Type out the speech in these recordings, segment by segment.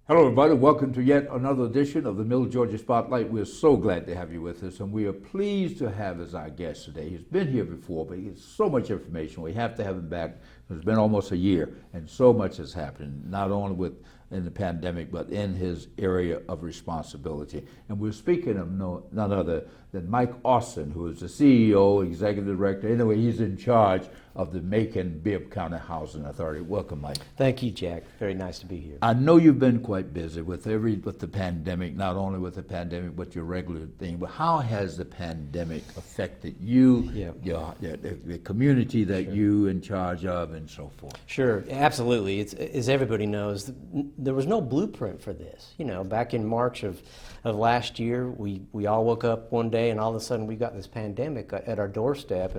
Hello, everybody. Welcome to yet another edition of the Middle Georgia Spotlight. We're so glad to have you with us, and we are pleased to have as our guest today. He's been here before, but he has so much information. We have to have him back. It's been almost a year, and so much has happened, not only in the pandemic, but in his area of responsibility. And we're speaking of none other than Mike Austin, who is the CEO, Executive Director. Anyway, he's in charge of the Macon Bibb County Housing Authority. Welcome, Mike. Thank you, Jack. Very nice to be here. I know you've been quite busy with the pandemic, not only with the pandemic, but your regular thing. But how has the pandemic affected you, the community that you in charge of, and so forth? Sure, absolutely. As everybody knows, there was no blueprint for this. You know, back in March of last year, we all woke up one day and all of a sudden we got this pandemic at our doorstep,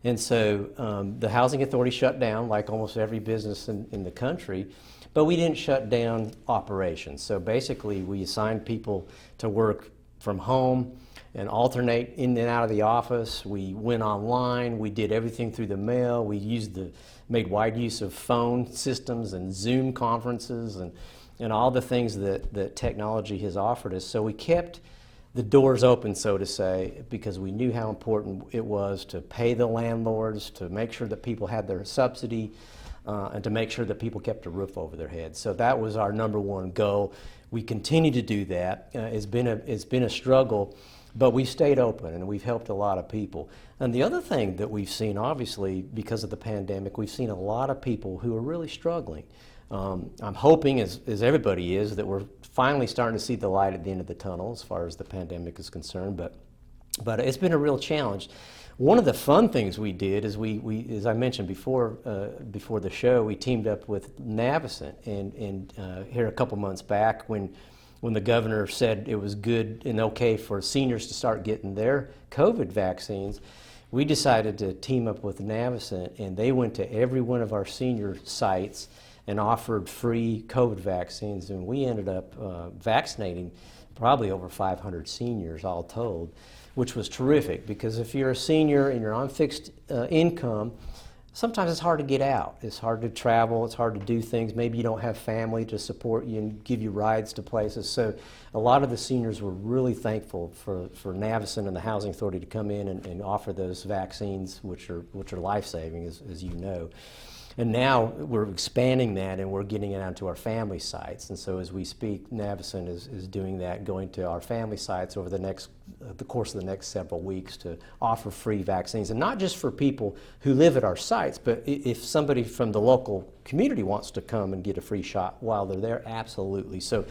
and so the Housing Authority shut down like almost every business in the country, but we didn't shut down operations. So basically we assigned people to work from home and alternate in and out of the office. We went online, we did everything through the mail, we made wide use of phone systems and Zoom conferences and all the things that technology has offered us. So we kept the doors open, so to say, because we knew how important it was to pay the landlords, to make sure that people had their subsidy, and to make sure that people kept a roof over their heads. So that was our number one goal. We continue to do that. It's been a struggle, but we've stayed open and we've helped a lot of people. And the other thing that we've seen, obviously, because of the pandemic, we've seen a lot of people who are really struggling. I'm hoping, as everybody is, that we're finally starting to see the light at the end of the tunnel as far as the pandemic is concerned, but it's been a real challenge. One of the fun things we did is we as I mentioned before the show, we teamed up with Navicent, and here a couple months back when the governor said it was good and okay for seniors to start getting their COVID vaccines, we decided to team up with Navicent, and they went to every one of our senior sites and offered free COVID vaccines, and we ended up vaccinating probably over 500 seniors all told, which was terrific, because if you're a senior and you're on fixed income, sometimes it's hard to get out. It's hard to travel, it's hard to do things. Maybe you don't have family to support you and give you rides to places. So a lot of the seniors were really thankful for Navicent and the Housing Authority to come in and offer those vaccines, which are life-saving, as you know. And now we're expanding that and we're getting it onto our family sites. And so as we speak, Navicent is doing that, going to our family sites over the course of the next several weeks to offer free vaccines. And not just for people who live at our sites, but if somebody from the local community wants to come and get a free shot while they're there, absolutely. So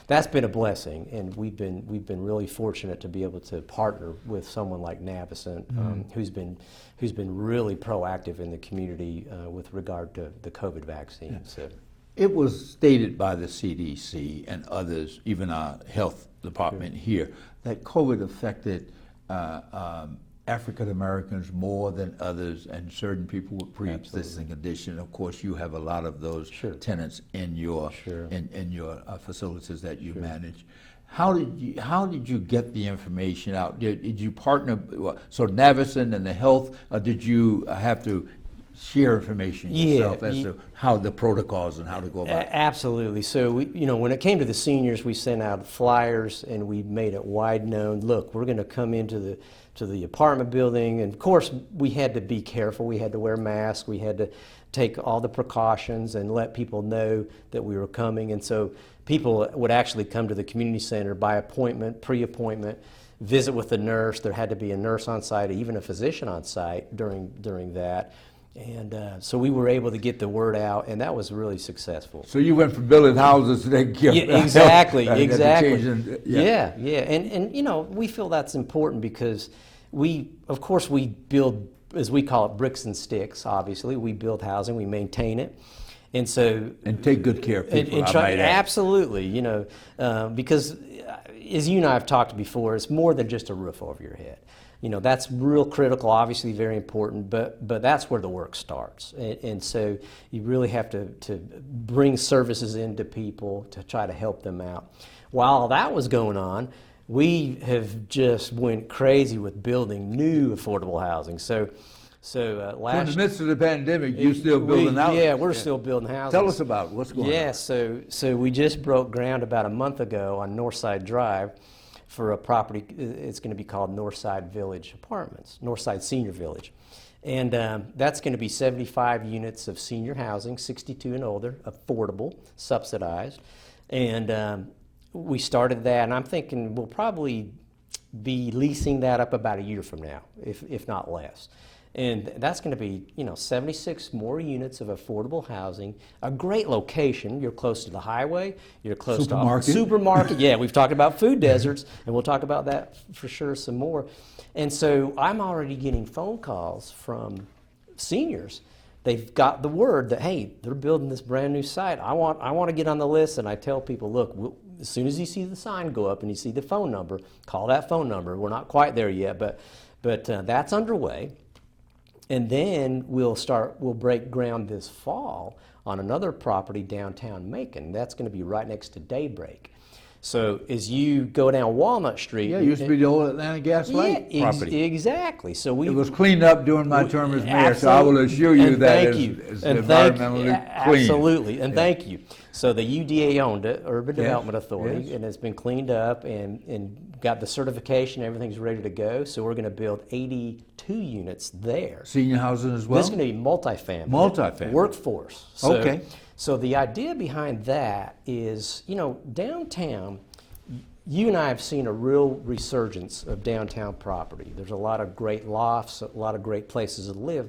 that's been a blessing, and we've been really fortunate to be able to partner with someone like Navicent, who's been really proactive in the community with regard to the COVID vaccine. Yeah. So it was stated by the CDC and others, even our health department here, that COVID affected African Americans more than others, and certain people with pre-existing condition. Of course, you have a lot of those tenants in your in your facilities that you manage. How did you get the information out? Did you partner? So Navicent and the health, did you have to share information yourself as to how the protocols and how to go about it? Absolutely. So when it came to the seniors, we sent out flyers and we made it wide known. Look, we're going to come into the apartment building, and of course we had to be careful. We had to wear masks. We had to take all the precautions and let people know that we were coming. And so people would actually come to the community center by appointment, pre-appointment, visit with the nurse. There had to be a nurse on site, even a physician on site during that. And so we were able to get the word out, and that was really successful. So you went from building houses to taking care of exactly. Yeah. And we feel that's important because we build, as we call it, bricks and sticks. Obviously, we build housing, we maintain it, and take good care of people. Absolutely, because as you and I have talked before, it's more than just a roof over your head. That's real critical, obviously very important, but that's where the work starts. And so you really have to bring services into people to try to help them out. While that was going on, we have just went crazy with building new affordable housing. So So So in last the midst of the pandemic, you're still building houses? Yeah, we're still building houses. Tell us about what's going on. Yeah, so we just broke ground about a month ago on Northside Drive for a property. It's going to be called Northside Village Apartments, Northside Senior Village. And that's going to be 75 units of senior housing, 62 and older, affordable, subsidized. And we started that, and I'm thinking we'll probably be leasing that up about a year from now, if not less. And that's going to be, 76 more units of affordable housing, a great location. You're close to the highway, you're close Supermarket. to supermarket. Yeah, we've talked about food deserts, and we'll talk about that for sure some more. And so I'm already getting phone calls from seniors. They've got the word that, hey, they're building this brand new site. I want to get on the list. And I tell people, look, as soon as you see the sign go up and you see the phone number, call that phone number. We're not quite there yet, but that's underway. And then we'll break ground this fall on another property downtown Macon. That's going to be right next to Daybreak. So as you go down Walnut Street, Yeah, it used to be the old Atlanta Gas Light property. Exactly. So It was cleaned up during my term as mayor, so I will assure you that it's environmentally clean. Absolutely, and thank you. So the UDA owned it, Urban Development Authority, yes. and it's been cleaned up and got the certification. Everything's ready to go. So we're going to build 82 units there. Senior housing as well? This is going to be multifamily. Multifamily. Workforce. Okay. So the idea behind that is, downtown, you and I have seen a real resurgence of downtown property. There's a lot of great lofts, a lot of great places to live,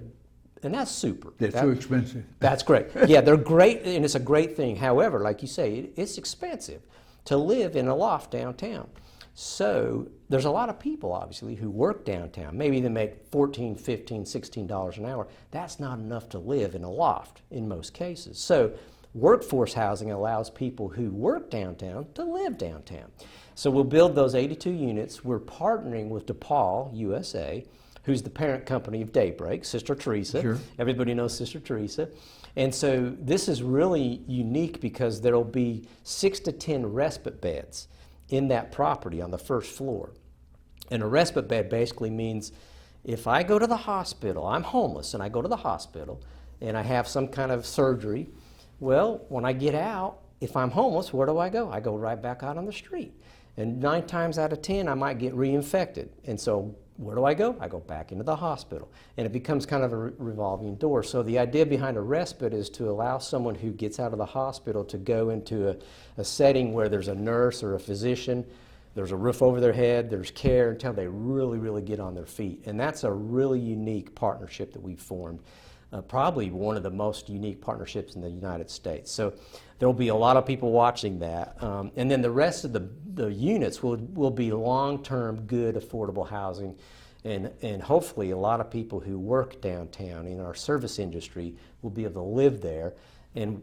and that's super. They're too expensive. That's great. Yeah, they're great, and it's a great thing. However, like you say, it's expensive to live in a loft downtown. So there's a lot of people, obviously, who work downtown. Maybe they make $14, $15, $16 an hour. That's not enough to live in a loft in most cases. So workforce housing allows people who work downtown to live downtown. So we'll build those 82 units. We're partnering with DePaul, USA, who's the parent company of Daybreak, Sister Teresa. Sure. Everybody knows Sister Teresa. And so this is really unique because there'll be 6 to 10 respite beds in that property on the first floor. And a respite bed basically means if I go to the hospital, I'm homeless and I go to the hospital and I have some kind of surgery, well, when I get out, if I'm homeless, where do I go? I go right back out on the street. And 9 times out of 10, I might get reinfected. And so where do I go? I go back into the hospital. And it becomes kind of a revolving door. So the idea behind a respite is to allow someone who gets out of the hospital to go into a setting where there's a nurse or a physician, there's a roof over their head, there's care until they really, really get on their feet. And that's a really unique partnership that we've formed. Probably one of the most unique partnerships in the United States. So there will be a lot of people watching that. And then the rest of the units will be long-term, good, affordable housing. And hopefully a lot of people who work downtown in our service industry will be able to live there and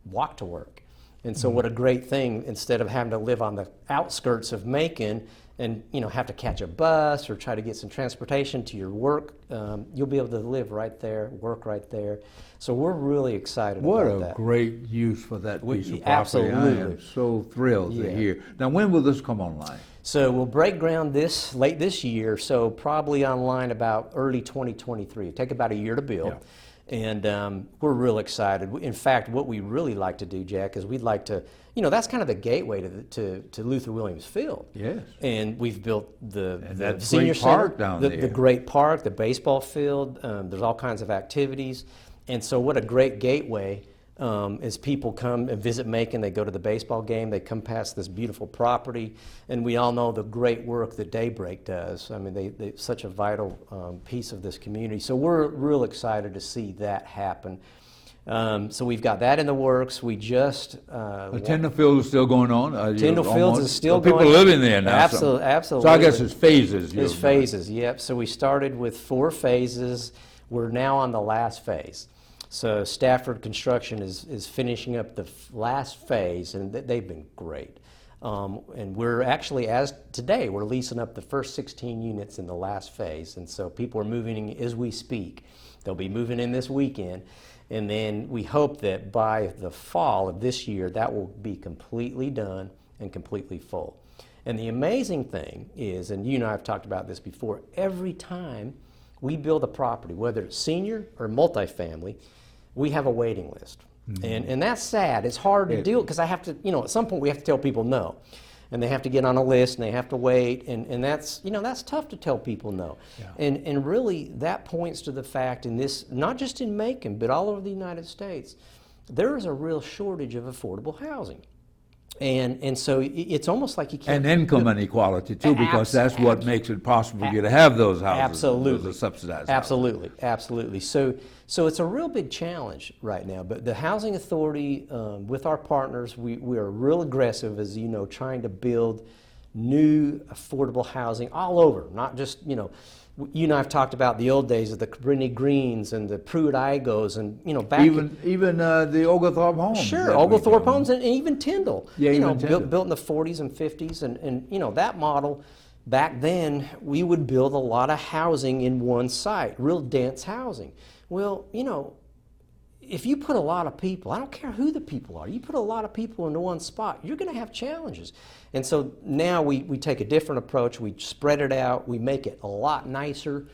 walk to work. And so what a great thing, instead of having to live on the outskirts of Macon and have to catch a bus or try to get some transportation to your work, you'll be able to live right there, work right there. So we're really excited about that. What a great use for that piece of property. Absolutely. I am so thrilled to hear. Now, when will this come online? So we'll break ground late this year, so probably online about early 2023. It'll take about a year to build. Yeah. And we're real excited. In fact, what we really like to do, Jack, is we'd like to, that's kind of the gateway to Luther Williams Field. Yes. And we've built the that senior great park center, down the there. great park, the baseball field. There's all kinds of activities. And so what a great gateway as people come and visit Macon. They go to the baseball game, they come past this beautiful property, and we all know the great work that Daybreak does. I mean, they're such a vital piece of this community. So we're real excited to see that happen. So we've got that in the works. We just The Tyndall Field is still going on. Tyndall Fields is still people going. living there now. Absolutely. So I guess it's phases. It's phases. Yep. So we started with 4 phases. We're now on the last phase. So Stafford Construction is finishing up the last phase, and they've been great. And we're actually, as today, we're leasing up the first 16 units in the last phase. And so people are moving in as we speak. They'll be moving in this weekend. And then we hope that by the fall of this year, that will be completely done and completely full. And the amazing thing is, and you and I have talked about this before, every time we build a property, whether it's senior or multifamily, we have a waiting list. And that's sad. It's hard to deal, because I have to, at some point we have to tell people no. And they have to get on a list and they have to wait, and that's, that's tough to tell people no. Yeah. And really that points to the fact in this, not just in Macon, but all over the United States, there is a real shortage of affordable housing. And so it's almost like you can't. And income inequality too, because that's what makes it possible for you to have those houses. Absolutely. Those subsidized Absolutely, absolutely. So it's a real big challenge right now. But the Housing Authority, with our partners, we are real aggressive, as you know, trying to build new affordable housing all over, not just, you and I have talked about the old days of the Brittany Greens and the Pruitt-Igos, and back even the Oglethorpe homes. Sure, Oglethorpe homes, and even Tyndall. Yeah, even Tyndall. Built in the 40s and 50s, and that model. Back then, we would build a lot of housing in one site, real dense housing. Well, if you put a lot of people, I don't care who the people are, you put a lot of people into one spot, you're going to have challenges. And so now we take a different approach. We spread it out. We make it a lot nicer.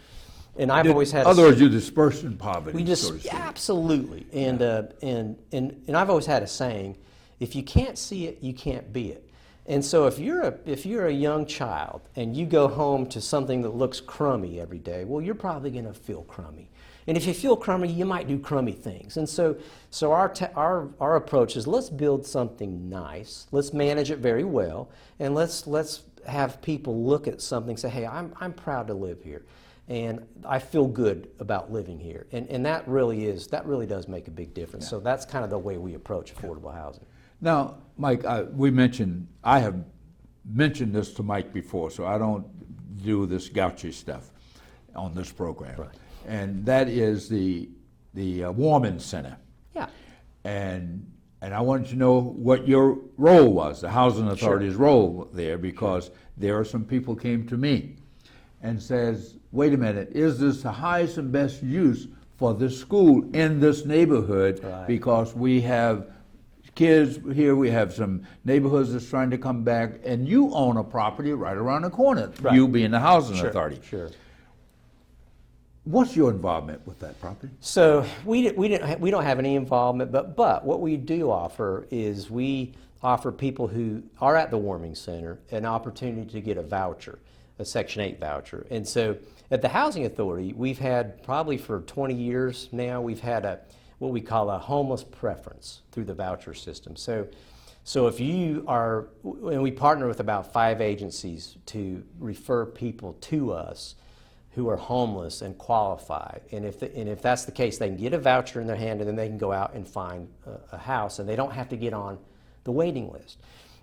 And I've always had. In other words, you disperse in poverty. We just so to speak. absolutely. And I've always had a saying: if you can't see it, you can't be it. And so if you're a young child and you go home to something that looks crummy every day, well, you're probably going to feel crummy. And if you feel crummy, you might do crummy things. And so our approach is, let's build something nice, let's manage it very well, and let's have people look at something and say, hey, I'm proud to live here, and I feel good about living here. And that really does make a big difference. Yeah. So that's kind of the way we approach affordable housing. Now, Mike, I have mentioned this to Mike before, so I don't do this gouchy stuff on this program. Right. And that is the Warming Center. Yeah. And I wanted to know what your role was, the Housing Authority's role there, because there are some people came to me and says, wait a minute, is this the highest and best use for this school in this neighborhood? Right. Because we have kids here, we have some neighborhoods that's trying to come back, and you own a property right around the corner, right. You being the Housing Authority. Sure. What's your involvement with that property? So we don't have any involvement, but what we do offer is we offer people who are at the Warming Center an opportunity to get a voucher, a Section 8 voucher. And so at the Housing Authority, we've had probably for 20 years now, we've had what we call a homeless preference through the voucher system. So if you are, and we partner with about 5 agencies to refer people to us who are homeless and qualify. And if that's the case, they can get a voucher in their hand, and then they can go out and find a house, and they don't have to get on the waiting list.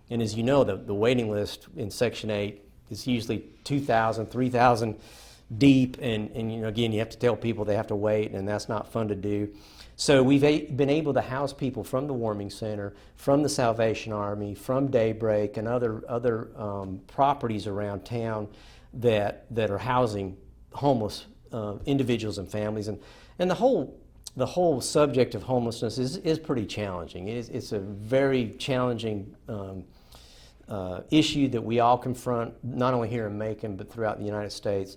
And as you know, the waiting list in Section 8 is usually 2,000, 3,000 deep, and again, you have to tell people they have to wait, and that's not fun to do. So we've been able to house people from the Warming Center, from the Salvation Army, from Daybreak, and other properties around town that are housing homeless individuals and families, and the whole subject of homelessness is pretty challenging. It's a very challenging issue that we all confront, not only here in Macon but throughout the United States.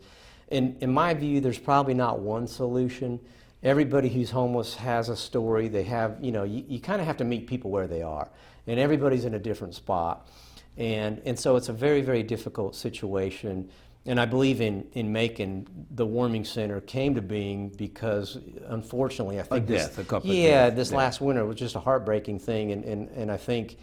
And in my view, there's probably not one solution. Everybody who's homeless has a story. They have, you kind of have to meet people where they are, and everybody's in a different spot, and so it's a very, very difficult situation. And I believe in Macon, the Warming Center came to being because, unfortunately, I think this last winter was just a heartbreaking thing, and I think,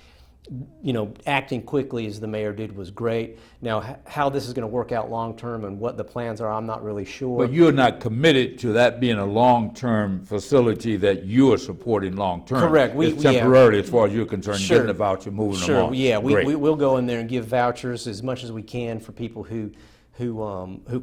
acting quickly as the mayor did was great. Now, how this is going to work out long term and what the plans are, I'm not really sure. But you're not committed to that being a long-term facility that you are supporting long-term. Correct. It's temporarily, as far as you're concerned, sure. Getting the voucher, moving them on. Sure. Yeah, we'll go in there and give vouchers as much as we can for people who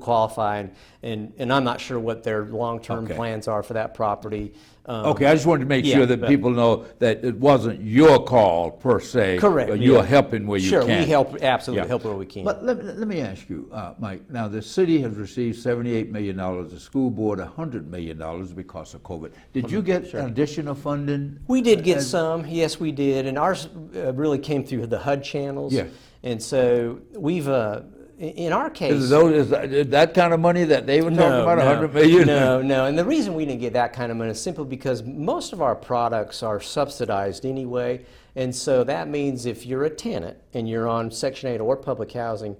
qualify, and I'm not sure what their long-term plans are for that property. Okay, I just wanted to make sure that people know that it wasn't your call per se. Correct. But you're helping where you can. Sure, we help where we can. But let me ask you, Mike. Now the city has received $78 million. The school board $100 million because of COVID. Did you get additional funding? We did get some. Yes, we did, and ours really came through the HUD channels. Yeah. And so we've. in our case, Is that kind of money that they were talking about, $100 million? No. And the reason we didn't get that kind of money is simply because most of our products are subsidized anyway. And so that means if you're a tenant and you're on Section 8 or public housing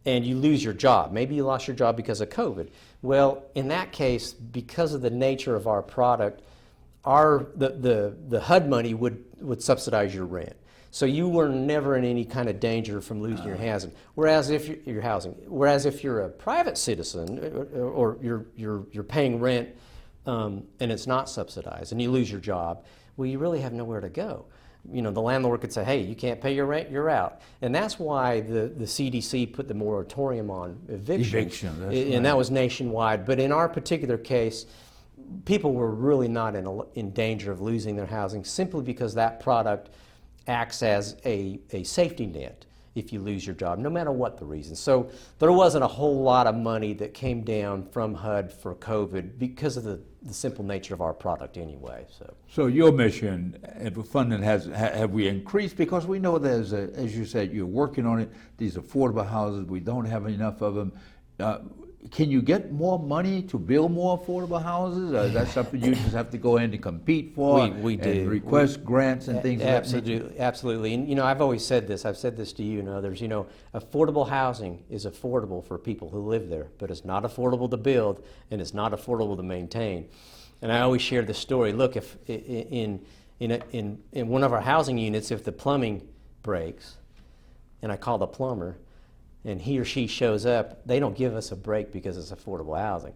and you lose your job, maybe you lost your job because of COVID. Well, in that case, because of the nature of our product, the HUD money would subsidize your rent. So you were never in any kind of danger from losing your housing. Whereas if you're a private citizen or you're paying rent and it's not subsidized and you lose your job, well, you really have nowhere to go. You know, the landlord could say, hey, you can't pay your rent, you're out. And that's why the CDC put the moratorium on eviction. And that was nationwide. But in our particular case, people were really not in danger of losing their housing simply because that product acts as a safety net if you lose your job, no matter what the reason. So there wasn't a whole lot of money that came down from HUD for COVID because of the simple nature of our product anyway. So your mission and funding have we increased? Because we know there's, as you said, you're working on it, these affordable houses, we don't have enough of them. Can you get more money to build more affordable houses? Or is that something you just have to go in and compete for? We do. And request grants and things like that? Absolutely. And, you know, I've always said this. I've said this to you and others. You know, affordable housing is affordable for people who live there, but it's not affordable to build and it's not affordable to maintain. And I always share this story. Look, if in one of our housing units, if the plumbing breaks, and I call the plumber, and he or she shows up, they don't give us a break because it's affordable housing.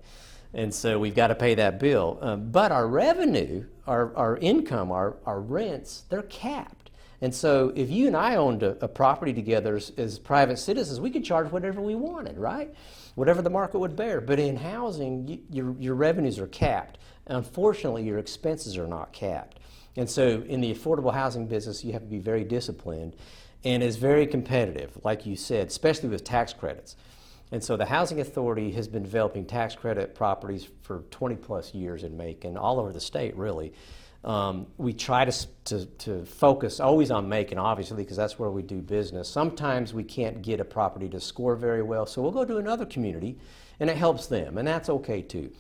And so we've got to pay that bill. But our revenue, our income, our rents, they're capped. And so if you and I owned a property together as private citizens, we could charge whatever we wanted, right? Whatever the market would bear. But in housing, your revenues are capped. Unfortunately, your expenses are not capped. And so in the affordable housing business, you have to be very disciplined. And is very competitive, like you said, especially with tax credits. And so the Housing Authority has been developing tax credit properties for 20 plus years in Macon, all over the state really. We try to focus always on Macon, obviously, because that's where we do business. Sometimes we can't get a property to score very well, so we'll go to another community, and it helps them, and that's okay too.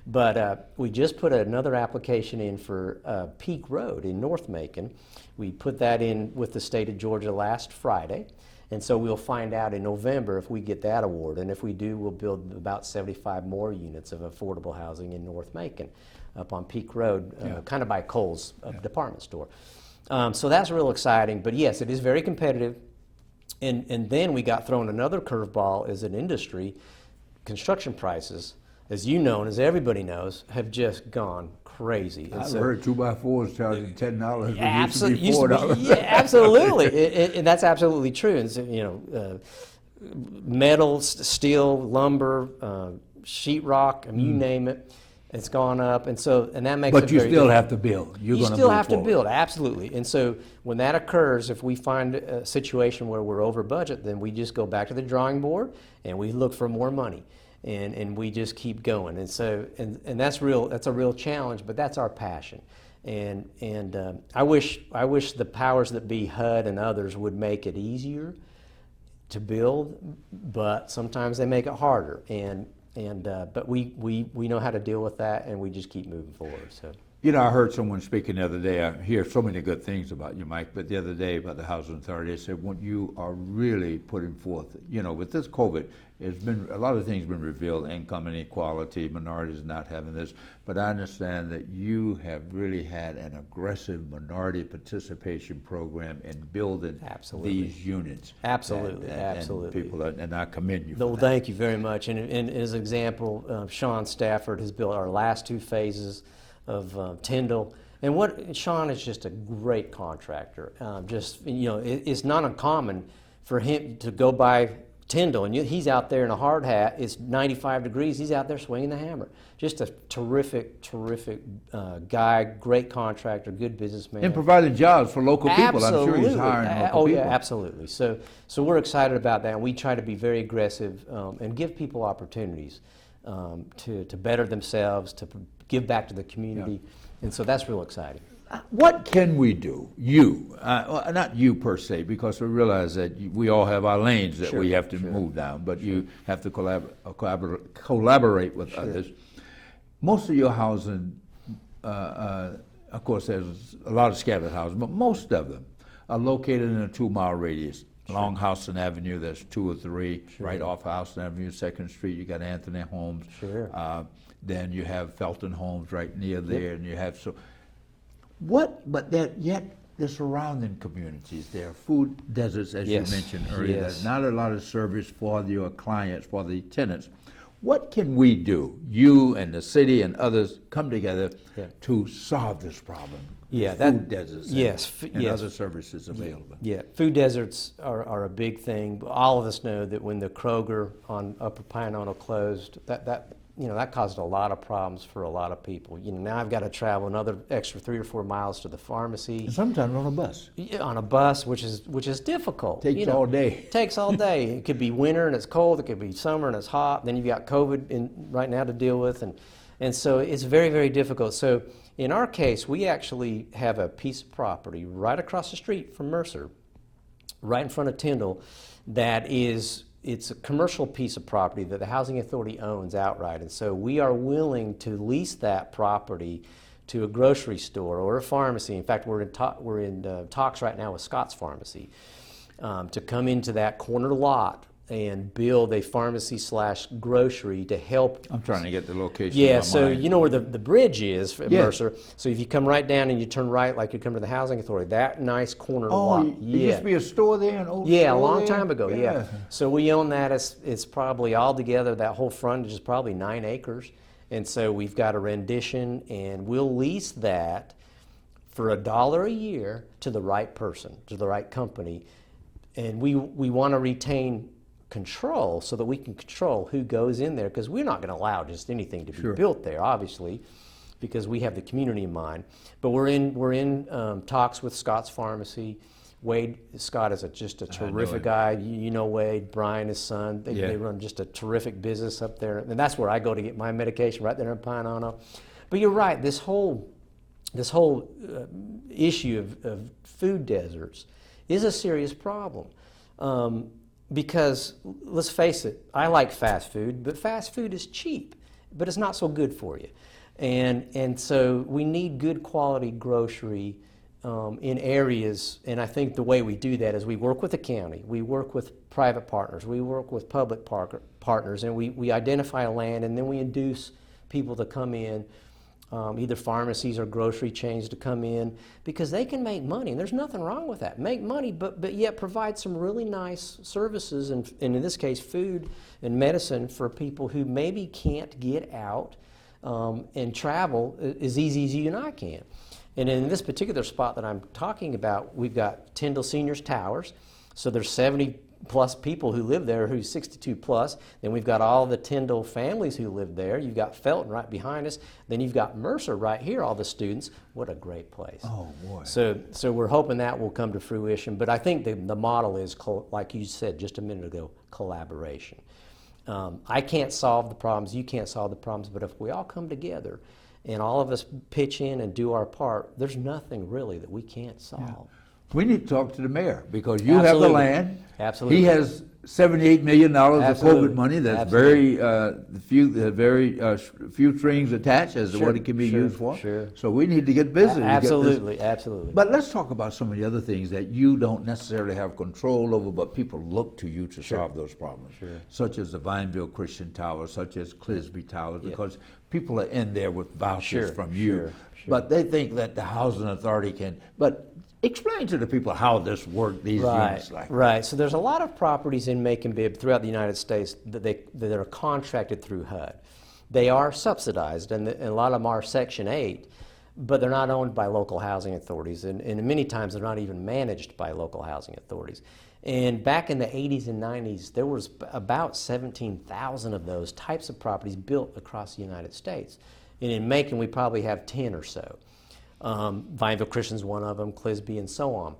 But we just put another application in for Peak Road in North Macon. We put that in with the state of Georgia last Friday, and so we'll find out in November if we get that award. And if we do, we'll build about 75 more units of affordable housing in North Macon up on Peak Road, kind of by Kohl's department store. So that's real exciting. But yes, it is very competitive. And then we got thrown another curveball as an industry. Construction prices, as you know and as everybody knows, have just gone crazy. I've heard 2x4s charging $10. Yeah, Used to be $4. Yeah, absolutely. And that's absolutely true. And so, you know, metal, steel, lumber, sheetrock, you name it, it's gone up. And so, and that makes but it you very still difficult. have to build. You still have to build, absolutely. And so when that occurs, if we find a situation where we're over budget, then we just go back to the drawing board and we look for more money. And we just keep going, and so and that's a real challenge, but that's our passion, and I wish the powers that be, HUD and others, would make it easier to build, but sometimes they make it harder, but we know how to deal with that, and we just keep moving forward. So. You know, I heard someone speaking the other day. I hear so many good things about you, Mike, but the other day about the Housing Authority, they said when you are really putting forth, you know, with this COVID, it's been a lot of things been revealed, income inequality, minorities not having this, but I understand that you have really had an aggressive minority participation program in building these units. Absolutely, absolutely. And people, and I commend you for well, that. thank you very much. And as an example, Sean Stafford has built our last two phases of Tyndall. And Sean is just a great contractor. It's not uncommon for him to go by Tyndall, and he's out there in a hard hat. It's 95 degrees. He's out there swinging the hammer. Just a terrific guy, great contractor, good businessman. And providing jobs for local people. Absolutely. I'm sure he's hiring local people. Oh, yeah, absolutely. So we're excited about that, and we try to be very aggressive and give people opportunities to better themselves, to give back to the community. And so that's real exciting. What can we do? You, well, not you per se, because we realize that we all have our lanes that we have to move down, but you have to collaborate with others. Most of your housing, of course, there's a lot of scattered housing, but most of them are located in a 2-mile radius. Along Houston Avenue, there's 2 or 3. Right off Houston Avenue, 2nd Street, you got Anthony Homes. Then you have Felton Homes right near there, and you have but yet the surrounding communities, there are food deserts, as you mentioned earlier. There's not a lot of service for your clients, for the tenants. What can we do, you and the city and others, come together to solve this problem? Food deserts and other services available. Food deserts are a big thing. All of us know that when the Kroger on Upper Pinano closed, that caused a lot of problems for a lot of people. Now I've got to travel another extra 3 or 4 miles to the pharmacy. And sometimes on a bus. On a bus, which is difficult. Takes all day. Takes all day. It could be winter and it's cold. It could be summer and it's hot. Then you've got COVID right now to deal with, and so it's very, very difficult. So in our case, we actually have a piece of property right across the street from Mercer, right in front of Tyndall, it's a commercial piece of property that the Housing Authority owns outright. And so we are willing to lease that property to a grocery store or a pharmacy. In fact, we're in talks right now with Scott's Pharmacy to come into that corner lot and build a pharmacy/grocery to help. I'm trying to get the location. Yeah, so you know where the bridge is at Mercer. So if you come right down and you turn right like you come to the Housing Authority, that nice corner lot. There used to be a store there, an old store a long time ago, So we own that. It's probably all together, that whole frontage is probably 9 acres. And so we've got a rendition, and we'll lease that for $1 a year to the right person, to the right company. And we want to retain control so that we can control who goes in there, because we're not going to allow just anything to be built there, obviously, because we have the community in mind. But we're in talks with Scott's Pharmacy. Scott is just a terrific guy. You know Wade, Brian, his son. They run just a terrific business up there, and that's where I go to get my medication, right there in Pinano. But you're right. This whole issue of food deserts is a serious problem. Because let's face it, I like fast food, but fast food is cheap, but it's not so good for you. And so we need good quality grocery in areas, and I think the way we do that is we work with the county, we work with private partners, we work with public partners, and we identify a land, and then we induce people to come in, either pharmacies or grocery chains to come in, because they can make money, and there's nothing wrong with that. Make money, but yet provide some really nice services, and in this case, food and medicine for people who maybe can't get out and travel as easy as you and I can. And in this particular spot that I'm talking about, we've got Tyndall Seniors Towers, so there's 70 plus people who live there, who's 62 plus. Then we've got all the Tyndall families who live there. You've got Felton right behind us. Then you've got Mercer right here, all the students. What a great place. Oh, boy. So we're hoping that will come to fruition. But I think the model is, like you said just a minute ago, collaboration. I can't solve the problems, you can't solve the problems, but if we all come together and all of us pitch in and do our part, there's nothing really that we can't solve. We need to talk to the mayor, because you have the land. Absolutely. He has $78 million of COVID money. That's very few strings attached as to what it can be used for. So we need to get busy. Absolutely. But let's talk about some of the other things that you don't necessarily have control over, but people look to you to solve those problems, such as the Vineville Christian Tower, such as Clisby Towers, because people are in there with vouchers from you. But they think that the Housing Authority can. But explain to the people how this works, these units like. Right. So there's a lot of properties in Macon Bibb throughout the United States that are contracted through HUD. They are subsidized, and a lot of them are Section 8, but they're not owned by local housing authorities, and many times they're not even managed by local housing authorities. And back in the 80s and 90s, there was about 17,000 of those types of properties built across the United States. And in Macon, we probably have 10 or so. Vineville Christian's one of them, Clisby, and so on.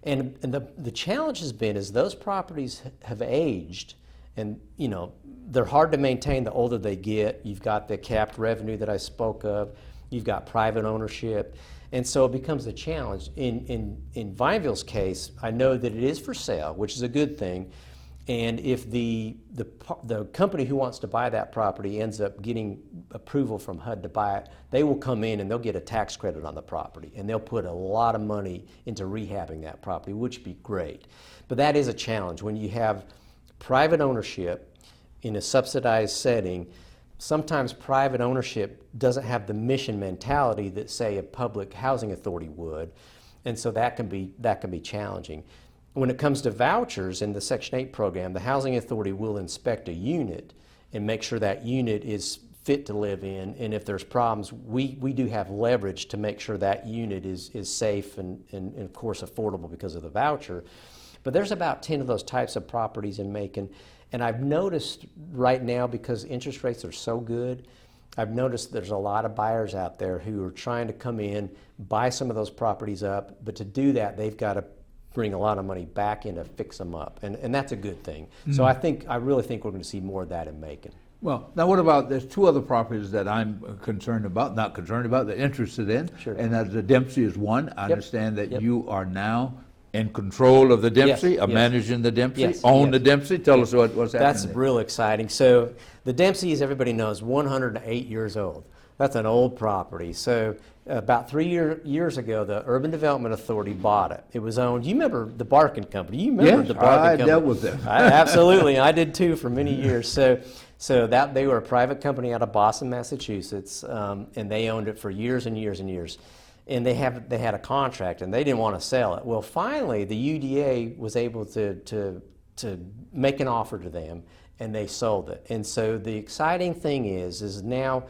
And the challenge has been is those properties have aged, and you know they're hard to maintain the older they get. You've got the capped revenue that I spoke of, you've got private ownership, and so it becomes a challenge. In Vineville's case, I know that it is for sale, which is a good thing. And if the company who wants to buy that property ends up getting approval from HUD to buy it, they will come in and they'll get a tax credit on the property, and they'll put a lot of money into rehabbing that property, which would be great. But that is a challenge when you have private ownership in a subsidized setting. Sometimes private ownership doesn't have the mission mentality that, say, a public housing authority would, and so that can be challenging. When it comes to vouchers in the Section 8 program, the housing authority will inspect a unit and make sure that unit is fit to live in, and if there's problems, we do have leverage to make sure that unit is safe and of course affordable because of the voucher. But there's about 10 of those types of properties in Macon, and I've noticed right now, because interest rates are so good, I've noticed there's a lot of buyers out there who are trying to come in, buy some of those properties up, but to do that, they've got to bring a lot of money back in to fix them up, and that's a good thing. So I really think we're going to see more of that in Macon. Well, now what about, there's two other properties that I'm not concerned about, they're interested in. Sure. And that the Dempsey is one. I understand that Yep. you are now in control of the Dempsey, Yes. managing the Dempsey, Yes. own Yes. the Dempsey. Tell us what's happening That's there. real exciting. So the Dempsey, as everybody knows, 108 years old. That's an old property. So about 3 years ago, the Urban Development Authority bought it. It was owned. You remember the Barkin Company? You remember Yes, the Barkin I Company? dealt with them. Absolutely, I did too for many years. So that they were a private company out of Boston, Massachusetts, and they owned it for years and years and years. And they had a contract, and they didn't want to sell it. Well, finally, the UDA was able to make an offer to them, and they sold it. And so the exciting thing is now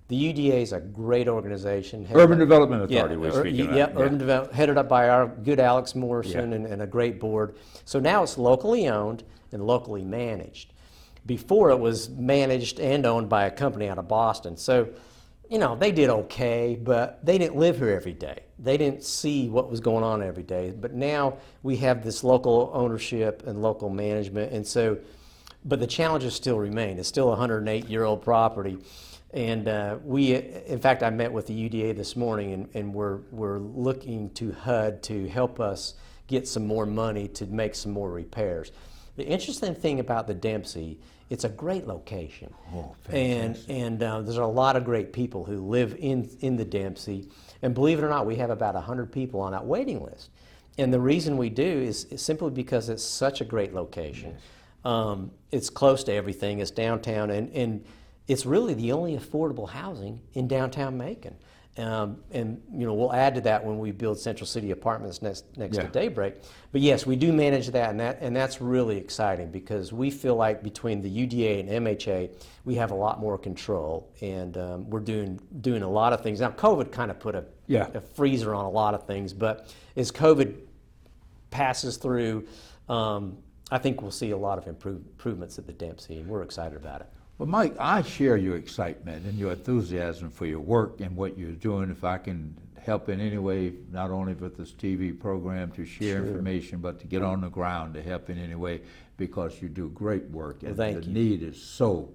the UDA is a great organization. Urban Development Authority we're speaking Yep, about. Urban Development, headed up by our good Alex Morrison Yeah. and a great board. So now it's locally owned and locally managed. Before it was managed and owned by a company out of Boston. So, you know, they did okay, but they didn't live here every day. They didn't see what was going on every day. But now we have this local ownership and local management, and so, but the challenges still remain. It's still a 108-year-old property. And in fact, I met with the UDA this morning, and we're looking to HUD to help us get some more money to make some more repairs. The interesting thing about the Dempsey, it's a great location. Oh, and there's a lot of great people who live in the Dempsey. And believe it or not, we have about 100 people on that waiting list. And the reason we do is simply because it's such a great location. Yes. It's close to everything. It's downtown, and it's really the only affordable housing in downtown Macon. And you know, we'll add to that when we build Central City Apartments next to Daybreak. But yes, we do manage that, and that's really exciting because we feel like between the UDA and MHA, we have a lot more control, and we're doing a lot of things. Now, COVID kind of put a freezer on a lot of things, but as COVID passes through, I think we'll see a lot of improvements at the Dempsey, and we're excited about it. Well, Mike, I share your excitement and your enthusiasm for your work and what you're doing. If I can help in any way, not only with this TV program to share information, but to get on the ground to help in any way, because you do great work, and the need is so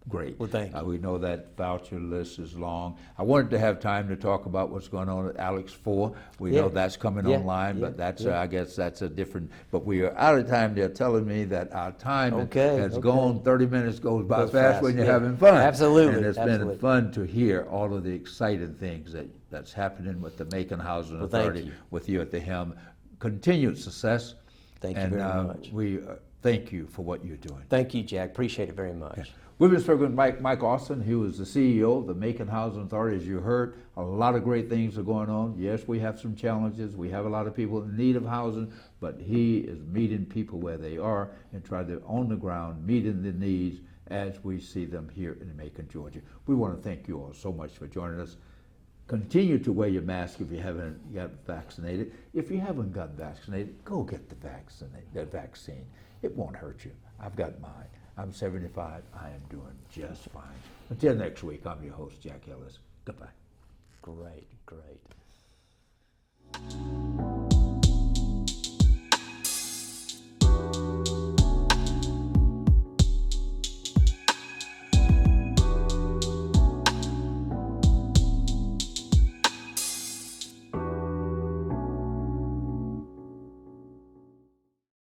great. Well, thank you. We know that voucher list is long. I wanted to have time to talk about what's going on at Alex 4. We know that's coming online, but that's I guess that's a different. But we are out of time. They're telling me that our time has gone. 30 minutes goes by fast when you're having fun. Absolutely. And it's been fun to hear all of the exciting things that's happening with the Macon Housing Authority, with you at the helm. Continued success. Thank you very much. We thank you for what you're doing. Thank you, Jack. Appreciate it very much. Yeah. We've been speaking with Mike Austin. He was the CEO of the Macon Housing Authority. As you heard, a lot of great things are going on. Yes, we have some challenges. We have a lot of people in need of housing, but he is meeting people where they are and trying to, on the ground, meeting the needs as we see them here in Macon, Georgia. We want to thank you all so much for joining us. Continue to wear your mask if you haven't got vaccinated. If you haven't gotten vaccinated, go get the vaccine. It won't hurt you. I've got mine. I'm 75. I am doing just fine. Until next week, I'm your host, Jack Ellis. Goodbye. Great.